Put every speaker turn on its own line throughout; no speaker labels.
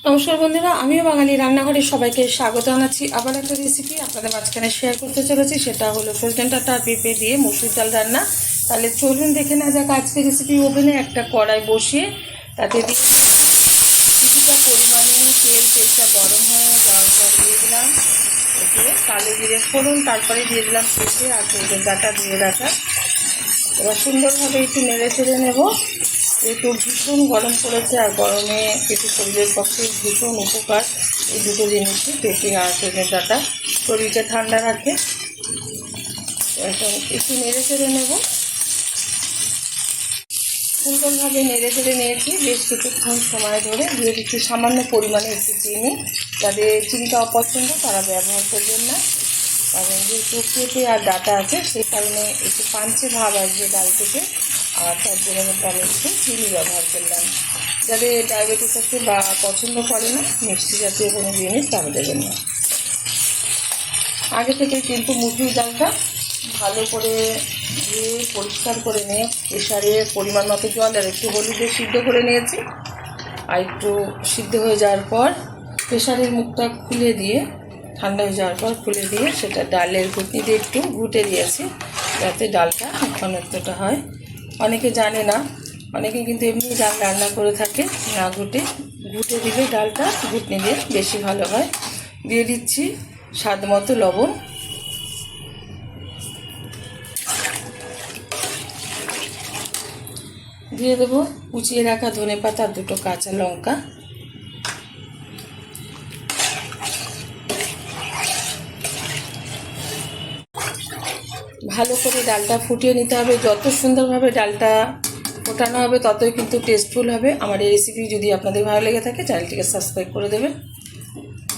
নমস্কার বন্ধুরা, আমিও বাঙালি রান্নাঘরে সবাইকে স্বাগত জানাচ্ছি। আবার একটা রেসিপি আপনাদের মাঝখানে শেয়ার করতে চলেছি, সেটা হলো সজনে ডাঁটা আর পেঁপে দিয়ে মসুর ডাল রান্না। তাহলে চলুন দেখে না যাক আজকের রেসিপি। ওভেনে একটা কড়াই বসিয়ে তাতে দিয়ে কিছুটা পরিমাণে তেলটা গরম হয়ে যাওয়ার পর দিয়ে দিলাম এতে কালো জিরে ফোড়ন, তারপরে দিয়ে দিলাম পেঁপে আর সজনে ডাঁটা দিয়ে রাখা। এবার সুন্দরভাবে একটু নেড়ে চেড়ে নেব। একটু ভীষণ গরম পড়েছে, আর গরমে একটু শরীরের পক্ষে ভীষণ উপকার এই দুটো জিনিসই, পেঁপে আর সজনে ডাঁটা শরীরকে ঠান্ডা রাখে। এখন একটু নেড়ে চেড়ে নেব। সুন্দরভাবে নেড়ে চেড়ে নিয়েছি বেশ কিছুক্ষণ সময় ধরে। দিয়ে দিচ্ছি সামান্য পরিমাণে একটু চিনি, যাদের চিনিটা অপছন্দ তারা ব্যবহার করবেন না, কারণ যেহেতু পেঁপে আর ডাঁটা আছে সেই কারণে একটু পাঞ্চে ভাব আসবে ডাল থেকে, আর তার জন্য আমি একটু চিনি ব্যবহার করলাম। যাদের ডায়াবেটিস আছে বা পছন্দ করে না মিষ্টি জাতীয় কোনো জিনিস, তারা দেবেন না। আগে থেকে কিন্তু মুসুর ডালটা ভালো করে ধুয়ে পরিষ্কার করে নিয়ে প্রেসারে পরিমাণ মতো জল আর একটু হলুদ দিয়ে সিদ্ধ করে নিয়েছি। আর একটু সিদ্ধ হয়ে যাওয়ার পর প্রেসারের মুখটা খুলে দিয়ে, ঠান্ডা হয়ে যাওয়ার পর খুলে দিয়ে সেটা ডালের ঘুটনি দিয়ে একটু ঘুটে দিয়েছি, যাতে ডালটা ঘনত্বটা হয়। অনেকে জানে না, অনেকে কিন্তু এমনি ডাল রান্না করে থাকে না ঘুটে দিলে ডালটা ঘুটনি দিয়ে বেশি ভালো হয়। দিয়ে দিচ্ছি স্বাদ মতো লবণ, দিয়ে দেবো কুচিয়ে রাখা ধনেপাতা আর দুটো কাঁচা লঙ্কা। ভালো করে ডালটা ফুটিয়ে নিতে হবে। যত সুন্দরভাবে ডালটা ফোটানো হবে ততই কিন্তু টেস্টফুল হবে। আমার এই রেসিপি যদি আপনাদের ভালো লেগে থাকে চ্যানেলটিকে সাবস্ক্রাইব করে দেবেন,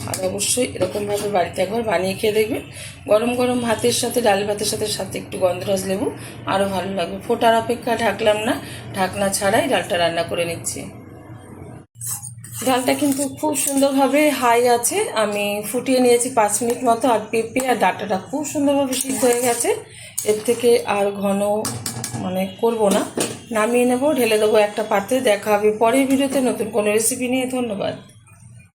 আর অবশ্যই এরকমভাবে বাড়িতে একবার বানিয়ে খেয়ে দেখবেন। গরম গরম ভাতের সাথে, ডাল ভাতের সাথে একটু গন্ধরাজ লেবু আরও ভালো লাগবে। ফোটার অপেক্ষা ঢাকলাম না, ঢাকনা ছাড়াই ডালটা রান্না করে নিচ্ছি। ডালটা কিন্তু খুব সুন্দরভাবে হাই আছে, আমি ফুটিয়ে নিয়েছি 5 মিনিট মতো। আর পেঁপে আর ডাঁটাটা খুব সুন্দরভাবে সিদ্ধ হয়ে গেছে। এর থেকে আর ঘন করব না, নামিয়ে নেব, ঢেলে দেবো একটা পাত্রে। দেখা হবে পরের ভিডিওতে নতুন কোনো রেসিপি নিয়ে। ধন্যবাদ।